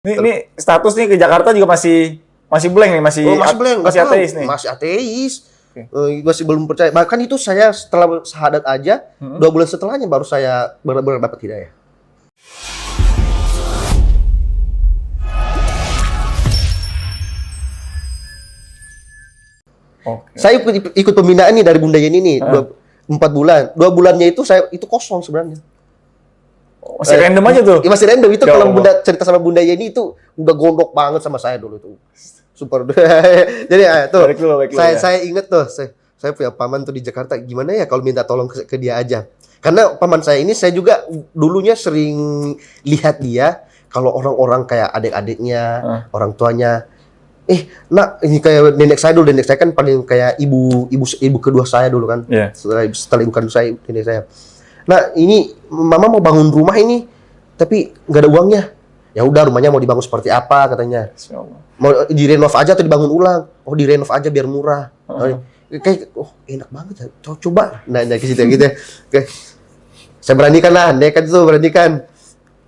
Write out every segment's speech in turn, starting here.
Ini status nih ke Jakarta juga masih blank nih, masih blank, masih ateis nih. Masih ateis. Masih belum percaya. Bahkan itu saya setelah syahadat aja, 2 bulan setelahnya baru saya benar-benar dapat hidayah. Saya ikut pembinaan nih dari Bunda Yeni nih, 4 bulan. 2 bulannya itu saya kosong sebenarnya. Masih random aja tuh? Masih random itu. Kalau Bunda cerita sama Bunda Yeni itu udah gondok banget sama saya dulu tuh. Super. Jadi tuh, saya inget tuh, saya punya paman tuh di Jakarta. Gimana ya kalau minta tolong ke dia aja? Karena paman saya ini saya juga dulunya sering lihat dia kalau orang-orang kayak adik-adiknya, orang tuanya. Nak, ini kayak nenek saya dulu. Nenek saya kan paling kayak ibu kedua saya dulu kan. Yeah. Setelah ibu kedua saya, nenek saya. Nah, ini mama mau bangun rumah ini, tapi nggak ada uangnya. Ya udah, rumahnya mau dibangun seperti apa katanya. Mau direnov aja atau dibangun ulang? Oh, direnov aja biar murah. Kayak enak banget ya. Coba. Nah ke situ gitu ya. Oke. Saya beranikan lah, nekat itu beranikan.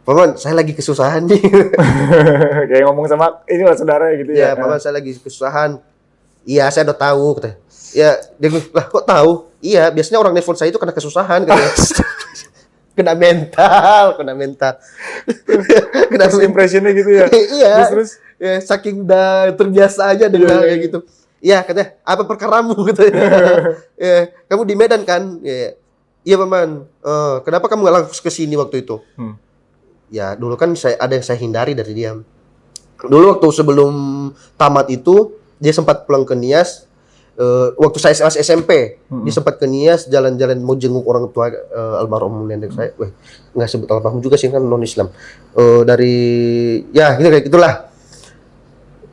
Paman, saya lagi kesusahan nih. Kayak ngomong sama ini lah saudara gitu ya. Ya, paman saya lagi kesusahan. Iya, saya udah tahu katanya. Ya, dia bilang, lah kok tahu? Iya, biasanya orang nelfon saya itu karena kesusahan katanya. Kena mental. Kena impressionnya gitu ya. Iya. Terus ya, saking udah terbiasa aja dengan kayak gitu. Iya, katanya, apa perkaramu katanya. Ya, kamu di Medan kan? Ya. Iya, paman. Kenapa kamu nggak langsung ke sini waktu itu? Ya, dulu kan ada yang saya hindari dari dia. Dulu waktu sebelum tamat itu, dia sempat pulang ke Nias. Waktu saya SMP, dia sempat ke Nias jalan-jalan mau jenguk orang tua almarhum nenek saya. Nggak sebut almarhum juga sih, kan non-Islam. Dari ya gitu kayak gitulah.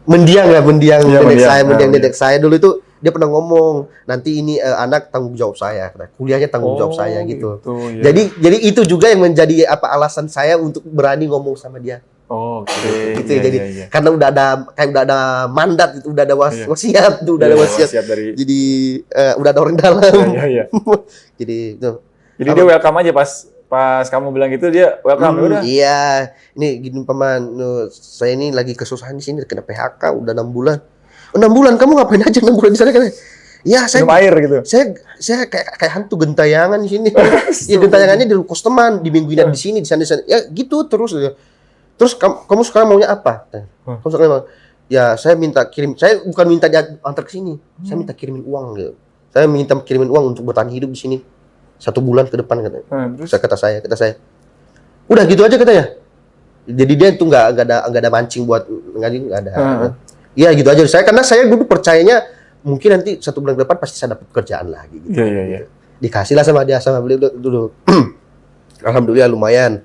Mendiang nenek saya dulu itu dia pernah ngomong, nanti ini anak tanggung jawab saya, kuliahnya tanggung jawab saya gitu. Ya. Jadi itu juga yang menjadi alasan saya untuk berani ngomong sama dia. Gitu ya, jadi karena udah ada mandat, udah ada wasiat, ada wasiat dari, jadi udah ada orang dalam. Jadi dia welcome aja pas kamu bilang gitu, dia welcome udah. Iya, ini gini paman, saya ini lagi kesusahan di sini, kena PHK udah 6 bulan. 6 bulan kamu ngapain aja 6 bulan di sana kan? Ya saya air gitu. Saya kayak hantu gentayangan di sini. Ya gentayangannya di kos teman, di mingguan di sini, di sana. Ya gitu terus. Terus kamu sekarang maunya apa? Kamu sekarang ya saya minta kirim. Saya bukan minta diantar ke sini. Saya minta kirimin uang gitu. Saya minta kirimin uang untuk bertahan hidup di sini 1 bulan ke depan katanya. Kata saya. Udah gitu aja katanya. Jadi dia tuh nggak ada mancing buat nggak ada. Ya gitu aja. Karena saya dulu percayanya mungkin nanti 1 bulan ke depan pasti saya dapat pekerjaan lagi gitu. Iya. Dikasih lah sama dia, sama beliau dulu. Alhamdulillah lumayan.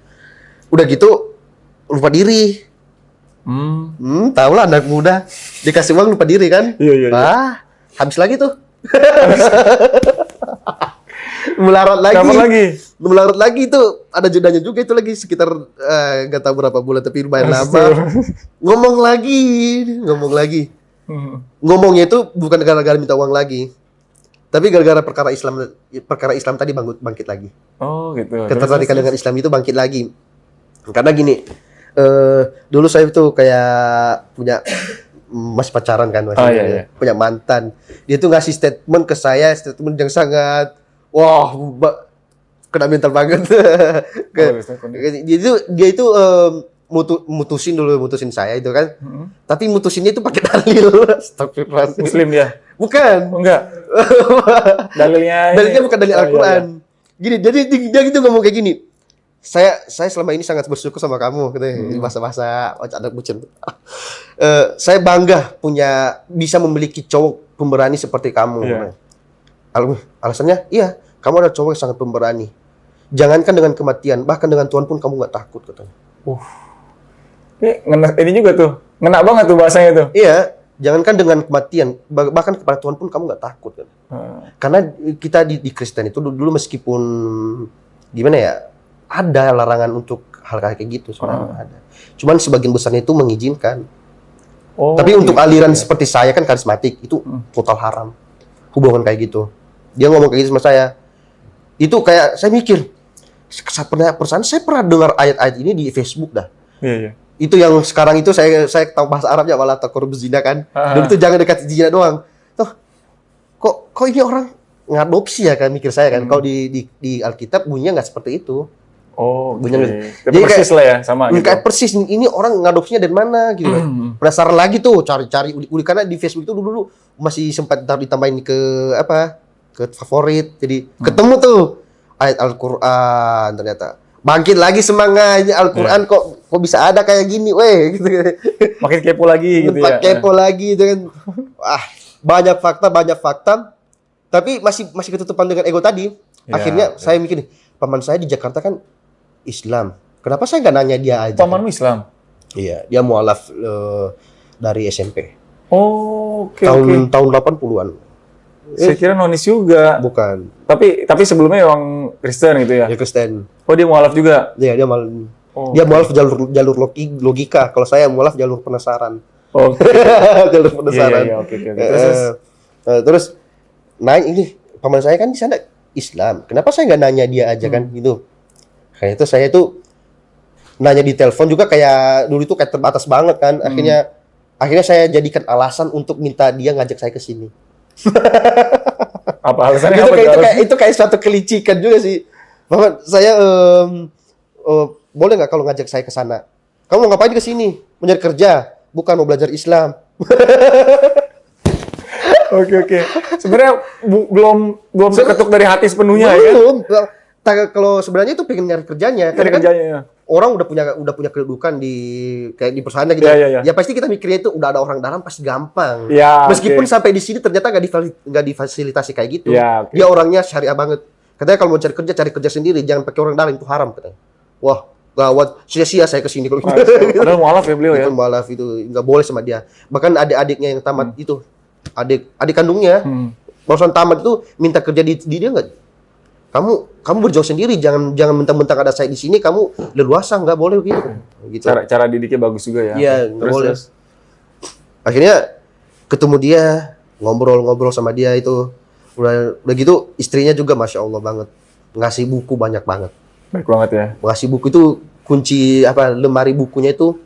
Udah gitu lupa diri. Tahu lah anak muda dikasih uang lupa diri kan? Iya. Habis lagi tuh. Melarat lagi tuh, ada jedanya juga itu lagi sekitar nggak tahu berapa bulan tapi lumayan lama. Ngomong lagi. Ngomongnya itu bukan gara-gara minta uang lagi, tapi gara-gara perkara Islam tadi bangkit lagi. Gitu. Ketertarikan dengan Islam itu bangkit lagi. Karena gini, dulu saya tuh kayak punya masih pacaran kan, punya mantan. Dia tuh ngasih statement ke saya, statement yang sangat kena mental banget. Dia itu mutusin saya itu kan. Tapi mutusinnya itu pakai dalil. Muslim dia? Bukan. Enggak. Dalilnya bukan dalil Al-Quran. Gini, jadi dia gitu ngomong kayak gini. Saya selama ini sangat bersyukur sama kamu, katanya. Masa-masa anak bucin. Saya bangga bisa memiliki cowok pemberani seperti kamu. Alasannya, iya, kamu adalah cowok yang sangat pemberani. Jangankan dengan kematian, bahkan dengan Tuhan pun kamu nggak takut, katanya. Ini juga tuh, ngena banget tuh bahasanya tuh. Iya, jangankan dengan kematian, bahkan kepada Tuhan pun kamu nggak takut, kan? Karena kita di Kristen itu dulu meskipun gimana ya, ada larangan untuk hal kayak gitu, sebenarnya ada. Cuman sebagian besarnya itu mengizinkan. Tapi untuk aliran seperti saya kan karismatik, itu total haram hubungan kayak gitu. Dia ngomong kayak gitu sama saya. Itu kayak saya mikir, saya pernah dengar ayat-ayat ini di Facebook dah. Iya. Itu yang sekarang itu saya tahu bahasa Arabnya wala taqrabuz zina kan. Dulu itu jangan dekat zina doang. Tuh kok ini orang ngadopsi ya kan mikir saya kan. Kalau di Alkitab bunyinya nggak seperti itu. Oh, bunyinya jadi persis lah ya sama gitu. Kayak persis ini orang ngadopsinya dari mana gitu. Penasaran lagi tuh cari-cari ulik karena di Facebook itu dulu masih sempat ditambahin ke favorit. Jadi ketemu tuh ayat Al-Qur'an ternyata. Bangkit lagi semangatnya Al-Qur'an kok bisa ada kayak gini weh gitu. Makin kepo lagi gitu ya. Kepo lagi gitu kan. Banyak fakta. Tapi masih ketutupan dengan ego tadi. Akhirnya saya mikir nih, paman saya di Jakarta kan Islam. Kenapa saya nggak nanya dia aja? Pamanmu Islam? Iya, dia mualaf dari SMP. Oh, oke. Tahun 80-an. Saya kira nonis juga. Bukan. Tapi sebelumnya memang Kristen gitu ya? Dia Kristen. Oh, dia mualaf juga? Iya, dia mualaf jalur logika. Kalau saya mualaf jalur penasaran. Oh, jalur penasaran. Iya, oke. Terus naik ini paman saya kan di sana Islam. Kenapa saya nggak nanya dia aja kan gitu? Kayak itu saya tuh nanya di telepon juga kayak dulu itu kayak terbatas banget kan. Akhirnya saya jadikan alasan untuk minta dia ngajak saya ke sini. Apa alasannya? Itu kayak suatu kelicikan juga sih. Bahwa saya boleh nggak kalau ngajak saya ke sana? Kamu mau ngapain ke sini? Mau nyari kerja, bukan mau belajar Islam. Oke. Sebenarnya belum terketuk dari hati sepenuhnya ya. Belum. Kalau sebenarnya itu pengen nyari kerjanya. Cari kerjanya ya. Orang udah punya kedudukan kayak di perusahaan gitu. Ya pasti kita mikirnya itu udah ada orang dalam pasti gampang. Ya, meskipun sampai di sini ternyata nggak difasilitasi kayak gitu. Ya, Dia orangnya syariah banget. Katanya kalau mau cari kerja sendiri jangan pakai orang dalam itu haram katanya. Wah, gawat, sia-sia saya kesini kalau gitu. Padahal mualaf ya beliau ya. Mualaf itu nggak boleh sama dia. Bahkan adik-adiknya yang tamat itu, adik kandungnya, barusan tamat itu minta kerja di dia nggak. Kamu berjuang sendiri, jangan mentang-mentang ada saya di sini kamu leluasa, nggak boleh gitu. Cara didiknya bagus juga ya. Iya, nggak boleh. Akhirnya ketemu dia, ngobrol sama dia itu. Udah gitu istrinya juga masya Allah banget, ngasih buku banyak banget. Baik banget ya. Ngasih buku itu kunci lemari bukunya itu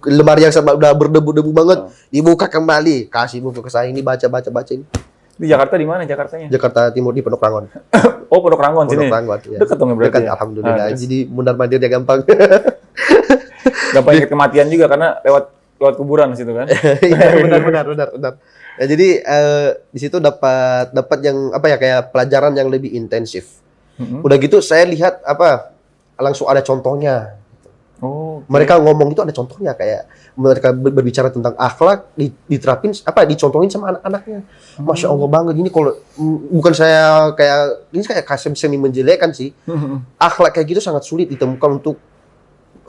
lemari yang udah berdebu-debu banget, dibuka kembali, kasih buku ke saya ini baca ini. Di Jakarta di mana Jakartanya? Jakarta Timur di Pondok Rangon. Oh, Pondok Rangon sini. Pondok Rangon, ya. Dekat dong berarti. Dekat, alhamdulillah. Jadi mundar-mandir dia gampang. Gampang ingat kematian juga karena lewat kuburan di situ kan. Iya, benar. Ya, jadi di situ dapat yang kayak pelajaran yang lebih intensif. Udah gitu saya lihat langsung ada contohnya. Oh, mereka ngomong itu ada contohnya, kayak mereka berbicara tentang akhlak diterapin dicontohin sama anak-anaknya. Masya Allah banget. Ini kalau bukan saya kayak semi menjelekkan sih. Akhlak kayak gitu sangat sulit ditemukan untuk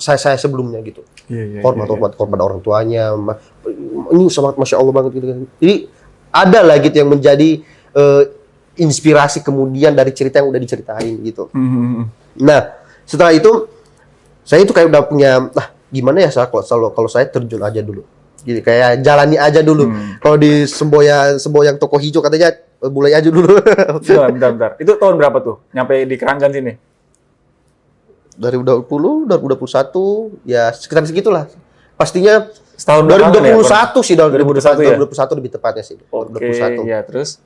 saya sebelumnya gitu. Hormat kepada orang tuanya. Ini sangat Masya Allah banget gitu. Jadi ada lah gitu yang menjadi inspirasi kemudian dari cerita yang udah diceritain gitu. Nah, setelah itu saya itu kayak udah punya, gimana ya kalau saya terjun aja dulu. Jadi kayak jalani aja dulu. Kalau di semboyang toko hijau katanya mulai aja dulu. Bentar. Itu tahun berapa tuh? Nyampe di Keranggan sini? 2020, 2021, ya sekitar segitulah. Pastinya setahun 2021 ya, sih, 2021 ya? 2021 lebih tepatnya sih. Oke, ya terus?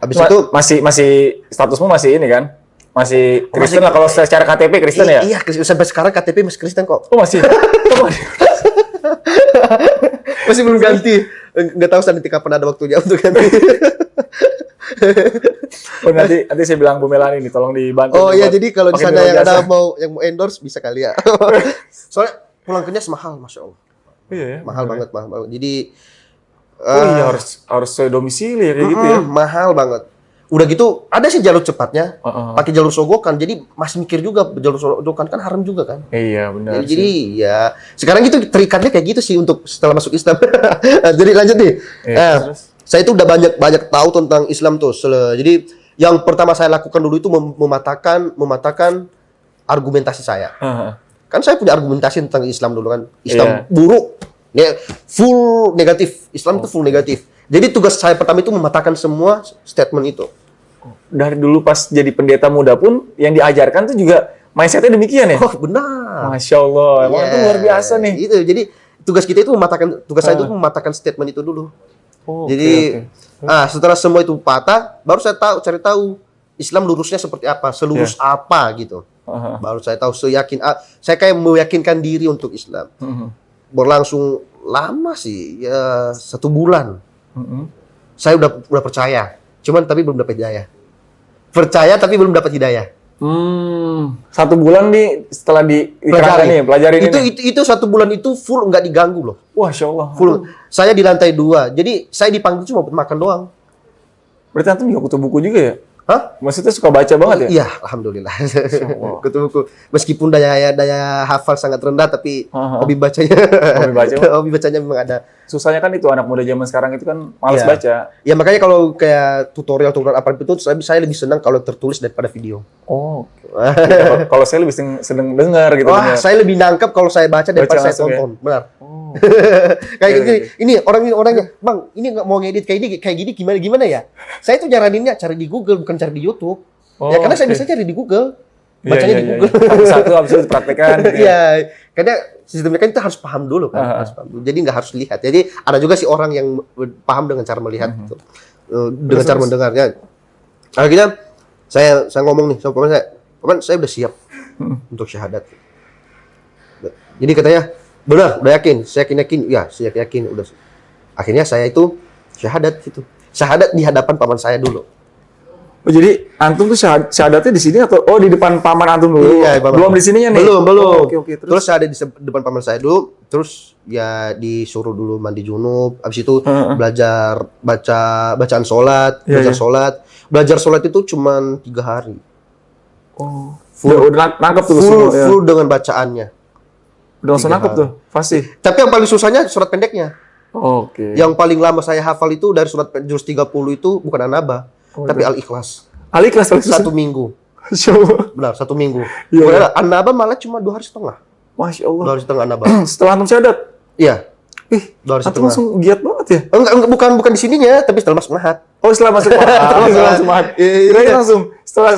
Habis itu masih statusmu masih ini kan? Masih Kristen lah kalau secara KTP Kristen ya? Iya, sampai sekarang KTP masih Kristen kok. Oh masih? Masih belum ganti. Nggak tahu nanti kapan ada waktunya untuk ganti. Oh nanti saya bilang Bu Melani nih, tolong dibantu. Oh iya, jadi kalau di sana yang ada mau endorse bisa kali ya. Soalnya pulang kerja semahal, Masya Allah. Iya ya. Mahal banget. Jadi iya harus domisili ya kayak gitu ya. Mahal banget. Udah gitu ada sih jalur cepatnya, pakai jalur sogokan. Jadi masih mikir juga jalur sogokan kan haram juga kan. Iya benar. Jadi ya sekarang itu terikatnya kayak gitu sih untuk setelah masuk Islam. Jadi lanjut nih. Saya itu udah banyak tahu tentang Islam tuh. Jadi yang pertama saya lakukan dulu itu mematahkan argumentasi saya. Kan saya punya argumentasi tentang Islam dulu kan. Islam buruk, full negatif. Islam itu full negatif. Jadi tugas saya pertama itu mematahkan semua statement itu. Dari dulu pas jadi pendeta muda pun yang diajarkan tuh juga mindsetnya demikian ya? Oh, benar. Masya Allah, emang itu luar biasa nih. Itu jadi tugas kita itu tugas saya itu mematahkan statement itu dulu. Oh, Jadi setelah semua itu patah, baru saya cari tahu Islam lurusnya seperti apa, selurus apa gitu. Baru saya tahu saya kayak meyakinkan diri untuk Islam. Berlangsung lama sih, ya 1 bulan. Saya udah percaya, cuman tapi belum dapat hidayah. Percaya tapi belum dapat hidayah. 1 bulan nih setelah diterangkan nih, pelajarin itu 1 bulan itu full nggak diganggu loh. Wah, Masya Allah. Full. Saya di lantai 2, jadi saya dipanggil cuma buat makan doang. Berarti antum juga kutu buku juga ya? Hah? Maksudnya suka baca banget ya? Iya, alhamdulillah. Kutu buku. Meskipun daya hafal sangat rendah, tapi hobi bacanya. Hobi bacanya memang ada. Susahnya kan itu anak muda zaman sekarang itu kan malas baca. Ya makanya kalau kayak tutorial apa itu, saya lebih senang kalau tertulis daripada video. Oh. Ya, kalau saya lebih seneng dengar gitu. Wah, saya lebih nangkep kalau saya baca daripada saya tonton. Ya? Benar. Oh. Kayak gini, ini orangnya, Bang, ini nggak mau ngedit kayak gini gimana ya? Saya tuh nyaraninnya cari di Google bukan cari di YouTube. Ya karena saya bisa cari di Google. Bacanya di Google. Satu habis itu praktekan gitu. Iya, karena sistemnya kan kita harus paham dulu kan. Harus paham dulu. Jadi nggak harus lihat. Jadi ada juga sih orang yang paham dengan cara melihat gitu. Dengan cara mendengarnya. Akhirnya saya ngomong nih sama paman saya udah siap untuk syahadat. Jadi katanya, benar, udah yakin? Saya yakin, ya saya yakin udah. Akhirnya saya itu syahadat gitu. Syahadat di hadapan paman saya dulu. Oh, jadi antum tuh syahadatnya di sini atau di depan paman antum dulu? Iya, belum di sininya nih. Belum. Oh, oke, terus saya ada di depan paman saya dulu, terus ya disuruh dulu mandi junub, habis itu belajar bacaan sholat, sholat. Belajar sholat itu cuma 3 hari. Oh. Udah nangkep tuh full dengan bacaannya. Udah langsung nangkep tuh, pasti. Tapi yang paling susahnya surat pendeknya. Oke. Yang paling lama saya hafal itu dari surat juz 30 itu bukan An-Naba. Tapi Al-Ikhlas. Al-Ikhlas 1 minggu. Benar, 1 minggu. Iya. An-Naba malah cuma 2 hari setengah. Masya Allah. 2 hari setengah An-Naba. Setelah antum syahadat? Iya. 2 hari setengah. Langsung giat banget ya? Enggak, bukan di sininya, tapi setelah masuk mahat. Oh, setelah masuk mahat. Kira-kira langsung setelah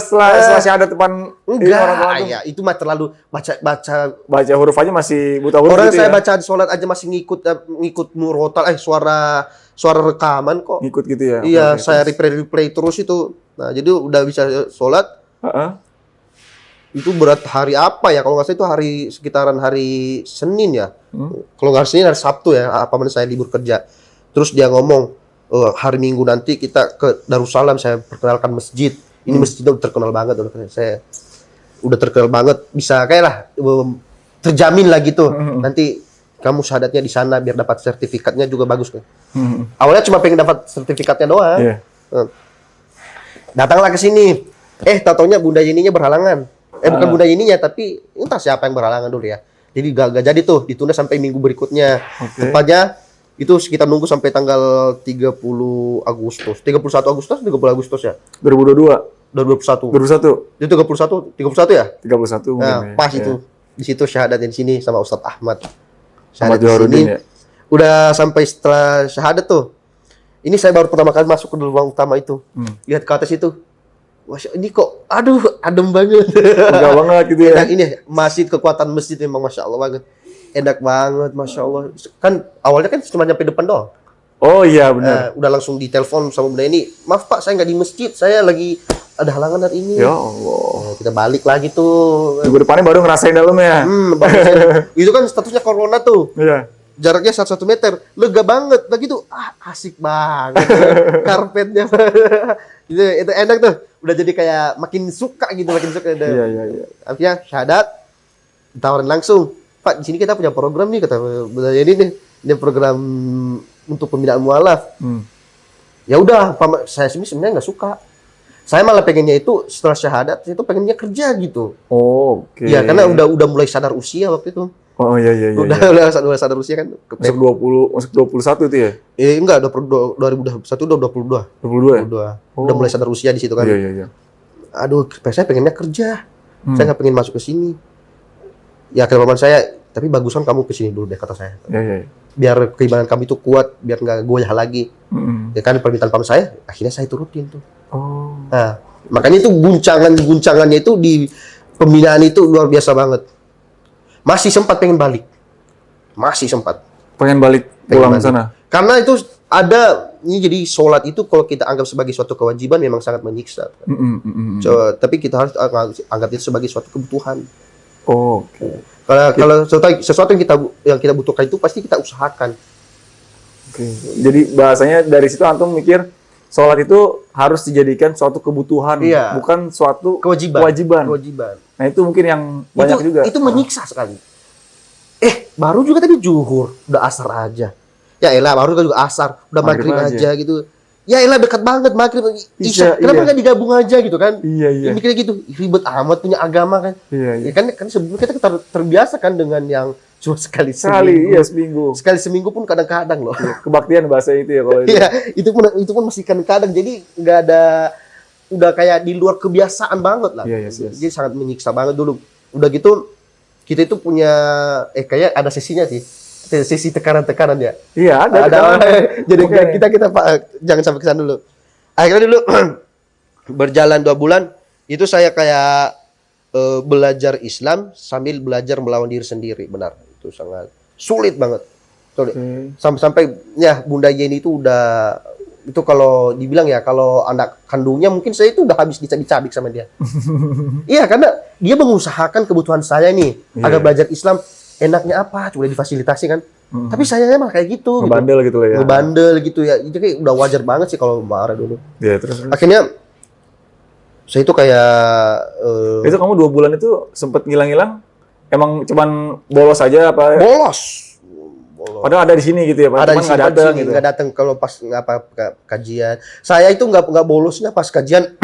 syahadat depan orang tua. Ya, itu mah terlalu baca huruf aja masih buta huruf. Orang gitu saya baca di sholat aja masih ngikut murotal suara rekaman kok. Ngikut gitu ya. Iya, saya replay terus itu. Nah, jadi udah bisa sholat. Itu berat hari apa ya? Kalau nggak salah itu sekitaran hari Senin ya. Kalau nggak Senin hari Sabtu ya. Paman saya libur kerja. Terus dia ngomong, hari Minggu nanti kita ke Darussalam. Saya perkenalkan masjid. Ini masjidnya udah terkenal banget. Saya udah terkenal banget. Bisa kayak lah terjamin lah gitu. Nanti kamu syahadatnya di sana biar dapat sertifikatnya juga bagus kan. Awalnya cuma pengen dapat sertifikatnya doang. Datanglah ke sini. Taunya Bunda Yeninya berhalangan. Bukan Bunda Yeninya, tapi entah siapa yang berhalangan dulu ya. Jadi gak jadi tuh, ditunda sampai minggu berikutnya. Tepatnya itu sekitar nunggu sampai tanggal 30 Agustus. 31 Agustus, 30 Agustus ya? 2022. 2021. Itu 31 ya? 31. Nah, pas itu. Di situ syahadat di sini sama Ustadz Ahmad. Ahmad Jawaruddin ya? Udah sampai setelah syahadat tuh. Ini saya baru pertama kali masuk ke ruang utama itu. Lihat ke atas itu. Masya, ini kok, aduh, adem banget. Enggak banget gitu ya. Enak, ini kekuatan masjid memang Masya Allah banget. Enak banget, Masya Allah. Kan awalnya kan cuma nyampe depan doang. Oh iya benar. Udah langsung ditelepon sama Bunda ini. Maaf Pak, saya nggak di masjid. Saya lagi ada halangan hari ini. Ya Allah. Kita balik lagi tuh. Minggu depannya baru ngerasain dalamnya. Itu kan statusnya corona tuh. Iya. Jaraknya 1 meter, lega banget. Begitu, asik banget. Karpetnya. itu enak tuh. Udah jadi kayak makin suka gitu. Iya. Akhirnya syahadat, ditawarin langsung. Pak, di sini kita punya program nih, kata Bunda ini nih. Ini program untuk pembinaan mualaf. Ya udah, saya sebenarnya nggak suka. Saya malah pengennya itu setelah syahadat, itu pengennya kerja gitu. Oh, oke. Ya, karena udah mulai sadar usia waktu itu. Oh iya. Udah sadar usia kan. Masuk 21 itu ya? Enggak, 2021 udah 22. 22 ya? Udah mulai sadar usia di situ kan. Iya. Aduh, saya pengennya kerja. Saya nggak pengen masuk ke sini. Ya kata paman saya, tapi bagusan kamu ke sini dulu deh kata saya. Iya. Biar keimanan kami itu kuat, biar nggak goyah lagi. Ya kan permintaan paman saya, akhirnya saya turutin tuh. Oh. Nah, makanya itu guncangannya itu pembinaan itu luar biasa banget. Masih sempat pengen balik. Masih sempat. Pengen balik pulang ke sana. Karena itu ada, ini jadi sholat itu kalau kita anggap sebagai suatu kewajiban memang sangat menyiksa. Tapi kita harus anggap itu sebagai suatu kebutuhan. Oke. Kalau sesuatu yang kita butuhkan itu pasti kita usahakan. Oke. Jadi bahasanya dari situ antum mikir sholat itu harus dijadikan suatu kebutuhan, bukan suatu kewajiban. Nah itu mungkin yang banyak juga. Itu menyiksa sekali. Baru juga tadi zuhur, udah asar aja. Ya elah, baru juga asar, udah maghrib aja gitu. Ya elah, dekat banget maghrib, isya. Kenapa nggak digabung aja gitu kan? Iya. Mikirnya gitu, ribet amat punya agama kan? Iya. Ya kan sebelumnya kita terbiasa kan dengan yang cuma sekali seminggu. Sekali seminggu pun kadang-kadang loh. Kebaktian bahasa itu ya kalau itu. Iya, itu pun masih kadang-kadang. Jadi nggak ada, udah kayak di luar kebiasaan banget lah. Yes. Jadi sangat menyiksa banget dulu. Udah gitu kita itu punya kayak ada sesinya sih. Sesi tekanan-tekanan ya. Iya, ada. Jadi kita Pak, jangan sampai kesana dulu. Akhirnya dulu berjalan 2 bulan itu saya kayak belajar Islam sambil belajar melawan diri sendiri. Benar, itu sangat sulit banget. Sampai ya Bunda Yeni itu udah, itu kalau dibilang ya, kalau anak kandungnya mungkin saya itu udah habis dicabik sama dia. Iya, karena dia mengusahakan kebutuhan saya nih agar belajar Islam. Enaknya apa? Coba difasilitasi kan. Tapi saya emang kayak gitu. Ngebandel gitu lah ya. Ngebandel gitu ya. Itu kayak udah wajar banget sih kalau marah dulu. Iya, terus. Akhirnya saya itu kayak itu kamu 2 bulan itu sempet ngilang-ngilang? Emang cuman bolos aja apa? Bolos. Padahal ada di sini gitu ya, Pak. Ada Cuman nggak datang gitu. Nggak datang kalau pas kajian. Saya itu nggak bolosnya pas kajian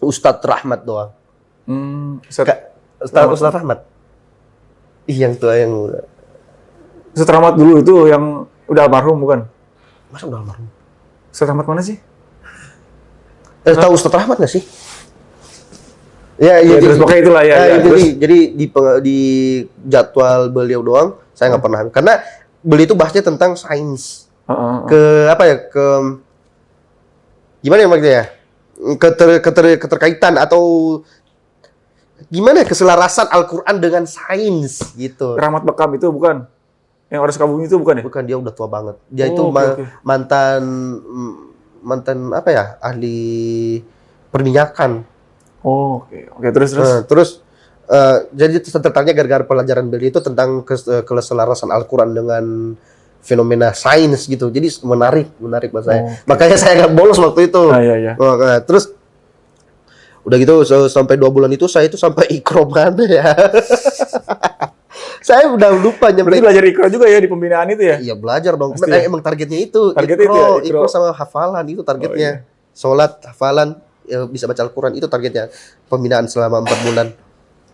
Ustadz Rahmat doang. Ustadz Rahmat. Yang tua yang udah. Ustadz Rahmat dulu itu yang udah almarhum bukan? Masa udah almarhum? Ustadz Rahmat mana sih? Tahu Ustadz Rahmat nggak sih? Ya, terus pokoknya itulah ya. Jadi di jadwal beliau doang saya nggak pernah, karena beliau itu bahasnya tentang sains. Gimana ya maksudnya ya? Keterkaitan atau gimana keselarasan Al-Quran dengan sains gitu. Rahmat Bekam itu bukan? Yang orang Sukabumi itu bukan ya? Bukan, dia udah tua banget. Dia itu mantan apa ya? Ahli perminyakan. Oke. Terus jadi tertariknya gara-gara pelajaran beliau itu tentang keselarasan Al-Quran dengan fenomena sains gitu. Jadi menarik buat saya. Makanya saya nggak bolos waktu itu. Iya. Terus udah gitu sampai 2 bulan itu saya itu sampai ikro mana ya? Saya udah lupa nyampe. Berarti belajar ikro juga ya di pembinaan itu ya? Iya, belajar dong. Emang targetnya itu. Ikro sama hafalan itu targetnya. Sholat, hafalan, bisa baca Al-Quran itu targetnya. Pembinaan selama 4 bulan.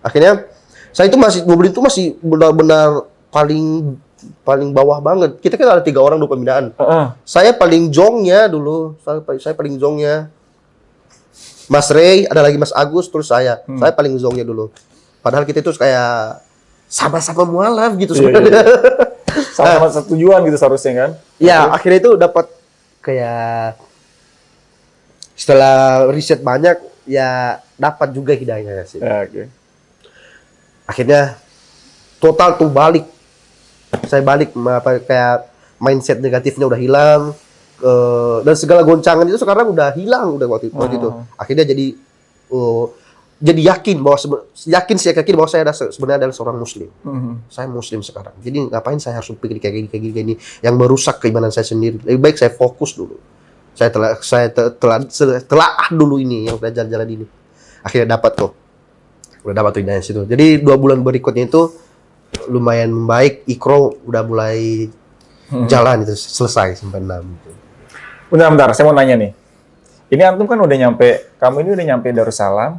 Akhirnya saya itu masih 2 bulan itu masih benar-benar paling bawah banget. Kita kan ada 3 orang dulu pembinaan. Saya paling jongnya dulu. Saya paling jongnya. Mas Ray, ada lagi Mas Agus, terus saya. Saya paling zongnya dulu. Padahal kita itu kayak sama-sama mualaf gitu sebenarnya. Sama-sama satu tujuan gitu seharusnya kan? Ya, akhirnya itu dapat kayak setelah riset banyak, ya dapat juga hidayahnya sih. Akhirnya total tuh balik. Saya balik kayak mindset negatifnya udah hilang. Dan segala goncangan itu sekarang udah hilang waktu itu. Akhirnya jadi yakin bahwa saya sebenarnya adalah seorang muslim. Saya muslim sekarang. Jadi ngapain saya harus pikir kayak gini yang merusak keimanan saya sendiri. Lebih baik saya fokus dulu. Saya telah dulu ini yang jalan-jalan ini. Akhirnya dapat tuh. Udah dapat tuh hidayah situ. Jadi 2 bulan berikutnya itu lumayan membaik. Ikro udah mulai jalan itu selesai sampai 6 gitu. Bentar, saya mau nanya nih. Ini antum kan kamu ini udah nyampe Darussalam,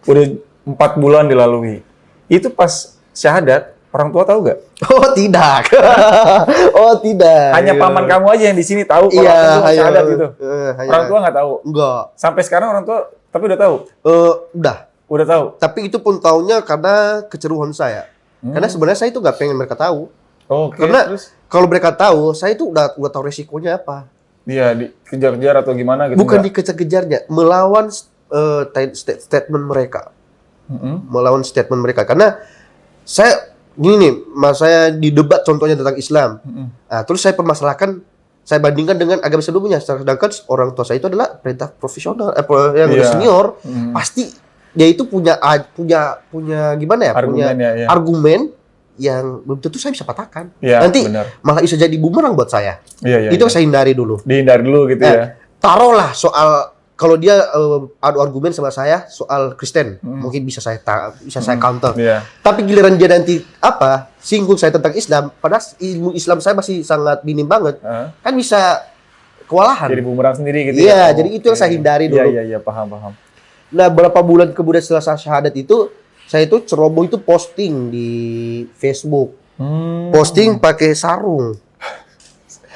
udah 4 bulan dilalui. Itu pas syahadat, orang tua tahu nggak? Oh tidak. Hanya paman kamu aja yang di sini tahu kalau kamu syahadat gitu. Orang tua nggak tahu? Enggak. Sampai sekarang orang tua, tapi udah tahu? Udah tahu. Tapi itu pun taunya karena keceruan saya. Karena sebenarnya saya itu nggak pengen mereka tahu. Karena kalau mereka tahu, saya itu udah tahu resikonya apa. Iya, dikejar-kejar atau gimana gitu? Bukan dikejar-kejarnya, melawan statement mereka. melawan statement mereka. Karena saya gini nih, saya di debat contohnya tentang Islam. Nah, terus saya permasalahkan, saya bandingkan dengan agama sebelumnya. Sedangkan orang tua saya itu adalah perintah profesional, yang udah senior, pasti dia itu punya gimana ya? Argumen, punya argumen yang belum tentu saya bisa patahkan. Ya, nanti malah bisa jadi bumerang buat saya. Itu saya hindari dulu. Dihindari dulu gitu ya. Taruhlah soal kalau dia adu argumen sama saya soal Kristen, mungkin bisa saya counter. Tapi giliran dia nanti singgung saya tentang Islam, padahal ilmu Islam saya masih sangat minim banget, kan bisa kewalahan. Jadi bumerang sendiri gitu ya. Iya, jadi itu yang saya hindari dulu. Iya, paham. Nah, berapa bulan kemudian setelah saya syahadat itu, saya itu ceroboh itu posting di Facebook. Posting pakai sarung.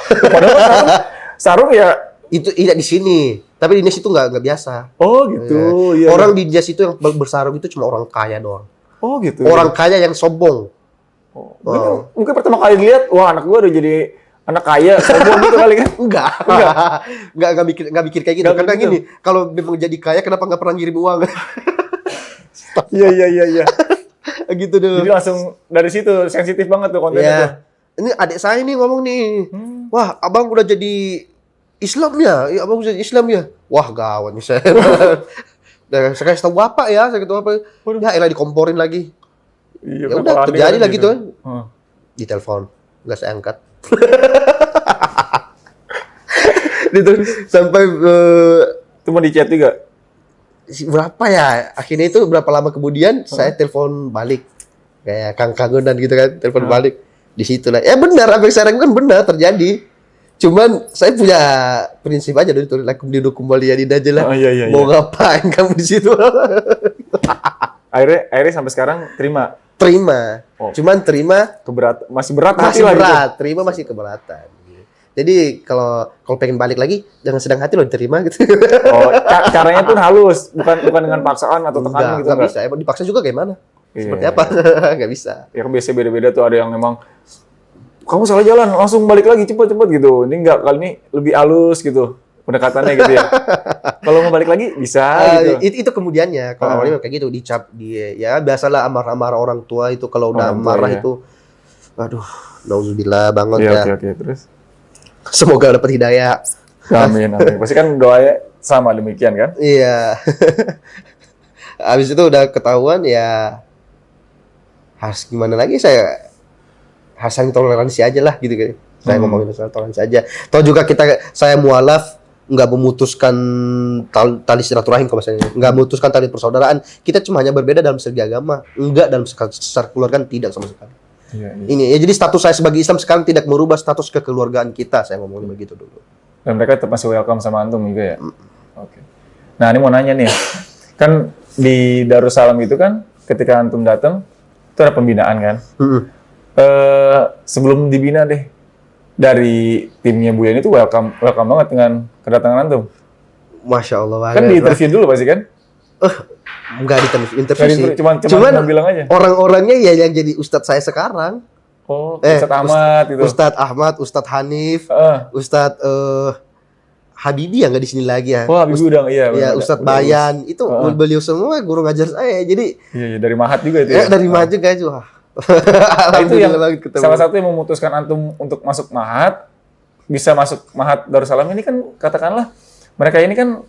Padahal sarung ya itu tidak di sini, tapi di Indonesia itu nggak biasa. Oh gitu. Ya. Orang di Indonesia itu yang bersarung itu cuma orang kaya doang. Oh gitu. Orang kaya yang sombong. Mungkin pertama kali dilihat, wah anak gua udah jadi anak kaya, sombong gitu kali kan? Enggak mikir kayak gitu. Karena gini, kalau memang jadi kaya, kenapa nggak pernah ngirim uang? Iya. Gitu dulu. Jadi langsung dari situ sensitif banget tuh kontennya tuh. Ini adik saya nih ngomong nih, wah abang udah jadi Islam ya? Iya, abang jadi Islam ya? Wah, gawat nih saya. Saya kasih tahu bapak ya, saya gitu apa? Ya, elah dikomporin lagi. Iya, ya udah terjadi lagi tuh. Di telepon, nggak saya angkat. Itu sampai cuma di chat juga. Berapa ya? Akhirnya itu berapa lama kemudian saya telepon balik. Kayak kang-kangunan gitu kan, telepon balik. Di situ lah. Ya benar, apa yang saya lakukan benar terjadi. Cuman saya punya prinsip aja dulu, lakum dinukum waliyadin aja lah. Mau ngapain kamu di situ? akhirnya sampai sekarang terima. Cuman terima masih berat. Terima masih keberatan. Jadi kalau pengen balik lagi jangan sedang hati loh diterima gitu. Caranya pun halus, bukan dengan paksaan atau tekanan gitu. Enggak bisa. Emang dipaksa juga gimana? Seperti apa? Enggak bisa. Ya kan biasa beda-beda tuh, ada yang memang kamu salah jalan, langsung balik lagi cepet gitu. Ini enggak, kali ini lebih halus gitu pendekatannya gitu ya. Kalau mau balik lagi bisa gitu. Itu kemudiannya. Kalau awalnya kayak gitu dicap dia, ya biasalah amarah orang tua itu kalau udah marah itu, aduh, nauzubillah banget ya. Oke, terus. Semoga dapat hidayah. Amin. Pasti kan doanya sama demikian kan? Iya. Habis itu udah ketahuan ya, harus gimana lagi, saya saling toleransi aja lah gitu kan. Saya ngomongin soal toleransi aja. Toh juga saya mualaf nggak memutuskan tali silaturahim kalau misalnya, nggak memutuskan tali persaudaraan. Kita cuma hanya berbeda dalam segi agama, enggak dalam secara keluarga, tidak sama sekali. Ini ya, jadi status saya sebagai Islam sekarang tidak merubah status kekeluargaan kita. Saya ngomongin begitu dulu. Dan mereka tetap masih welcome sama antum juga ya. Oke. Nah ini mau nanya nih, kan di Darussalam itu kan ketika antum datang itu ada pembinaan kan. Sebelum dibina deh, dari timnya Bu Yani itu welcome banget dengan kedatangan antum. Masya Allah banget. Kan di interview dulu pasti kan? Enggak di interview sih. Cuman bilang aja. Orang-orangnya ya yang jadi ustadz saya sekarang. Ustadz Ahmad itu. Ustadz Ahmad, Ustadz Hanif, Ustadz Habibi yang nggak di sini lagi ya. Oh, Habibi udah, iya. Ya, Ustadz Bayan itu beliau semua guru ngajar saya. Jadi iya, dari Mahat juga itu ya. Dari Mahat juga itu. Itu yang salah satu yang memutuskan antum untuk masuk Mahat, bisa masuk Mahat Darussalam ini kan, katakanlah mereka ini kan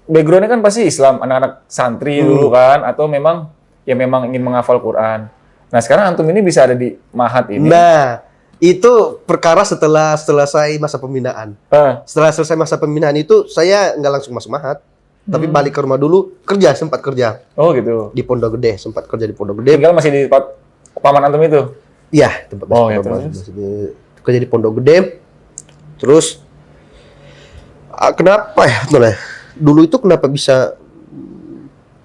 background-nya kan pasti Islam, anak-anak santri dulu kan, atau memang ingin menghafal Quran. Nah, sekarang antum ini bisa ada di Mahat ini. Nah, itu perkara setelah selesai masa pembinaan. Setelah selesai masa pembinaan itu saya nggak langsung masuk Mahat, tapi balik ke rumah dulu, sempat kerja. Oh gitu. Di Pondok Gede, sempat kerja di Pondok Gede. Tinggal masih di tempat paman antum itu? Iya, tempat kerja di Pondok Gede. Terus kenapa ya? Dulu itu kenapa bisa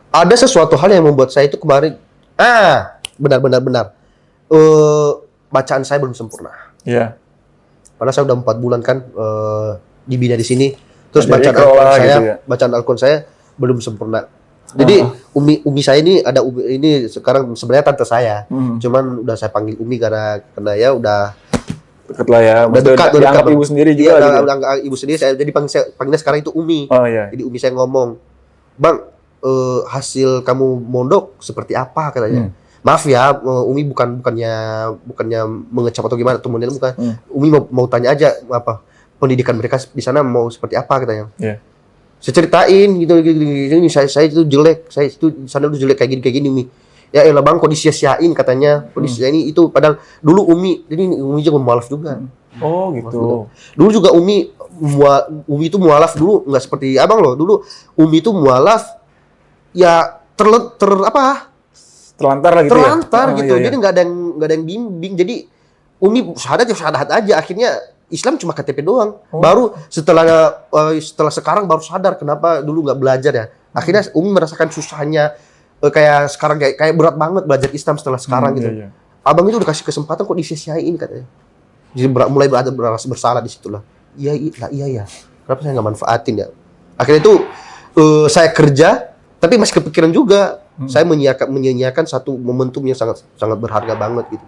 ada sesuatu hal yang membuat saya itu kemarin benar. Bacaan saya belum sempurna. Iya. Karena saya udah 4 bulan kan dibina di sini. Terus bacaan Al-Quran saya, gitu ya? bacaan Al-Quran saya belum sempurna. Jadi umi saya ini ini sekarang sebenarnya tante saya. Cuman udah saya panggil umi karena ya udah dekat lah ya. Udah dekat ibu sendiri juga. Iya, ibu sendiri saya jadi panggilnya sekarang itu umi. Oh iya. Jadi umi saya ngomong, "Bang, hasil kamu mondok seperti apa katanya. Maaf ya, Umi bukannya mengecap atau gimana, atau menilai bukan. Umi mau tanya aja apa pendidikan mereka di sana mau seperti apa katanya. Saya ceritain gitu, ini saya itu jelek, saya itu di sana itu jelek kayak gini Umi. Ya elah bang, kok disia-siain katanya, kok disia-siain itu padahal dulu Umi juga mualaf juga. Oh gitu. Dulu juga Umi itu mualaf dulu nggak seperti abang loh. Dulu Umi itu mualaf ya terlantar lah gitu terlantar ya? gitu. Jadi nggak ada yang bimbing. Jadi Umi syahadat aja. Akhirnya Islam cuma KTP doang. Baru setelah sekarang baru sadar kenapa dulu nggak belajar ya. Akhirnya Umi merasakan susahnya kayak sekarang kayak berat banget belajar Islam setelah sekarang gitu. Abang itu udah kasih kesempatan kok disia-siain katanya. Jadi mulai berasa bersalah di situlah. Iya. Kenapa saya nggak manfaatin ya? Akhirnya itu saya kerja, tapi masih kepikiran juga. Saya menyanyiakan satu momentum yang sangat berharga banget gitu.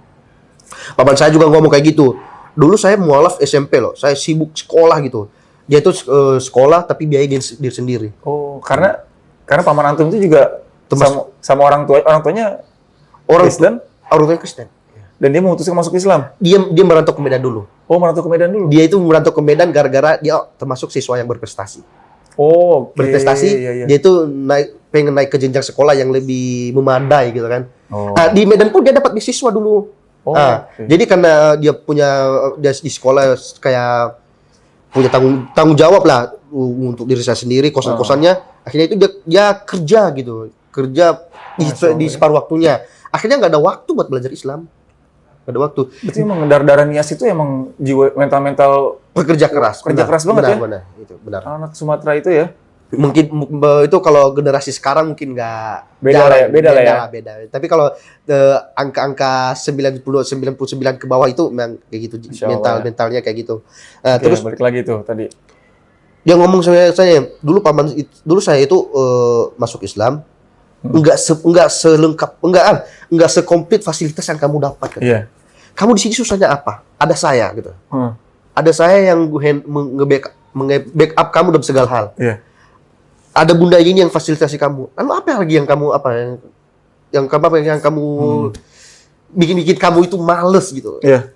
Paman saya juga ngomong kayak gitu. Dulu saya mualaf SMP loh. Saya sibuk sekolah gitu. Dia itu sekolah tapi biayain diri sendiri. Oh, karena paman antum itu juga sama orang tuanya Kristen. Orang tuanya Kristen. Dan dia memutuskan masuk Islam. Dia merantau ke Medan dulu. Oh, merantau ke Medan dulu. Dia itu merantau ke Medan gara-gara dia termasuk siswa yang berprestasi. Oh, berprestasi. Dia itu pengen naik ke jenjang sekolah yang lebih memadai gitu kan. Nah, di Medan pun dia dapat beasiswa dulu. Jadi karena dia di sekolah kayak punya tanggung jawab lah untuk diri saya sendiri, kosan-kosannya. Akhirnya itu dia kerja gitu. Kerja di separuh waktunya. Akhirnya nggak ada waktu buat belajar Islam. Nggak ada waktu. Berarti emang darah Nias itu emang jiwa mental pekerja keras. Kerja keras banget ya? Benar. Anak Sumatera itu ya? Mungkin itu kalau generasi sekarang mungkin nggak beda lah ya. Tapi kalau angka-angka 99 ke bawah itu memang kayak gitu, mentalnya kayak gitu. Terus balik lagi tuh tadi. Dia ngomong sama saya, dulu saya itu masuk Islam enggak sekomplit fasilitas yang kamu dapat. Iya. Kamu di sini susahnya apa? Ada saya gitu. Ada saya yang nge-backup kamu dalam segala hal. Iya. Ada bunda ini yang fasilitasi kamu. Lalu apa lagi yang kamu bikin kamu itu males gitu. Iya.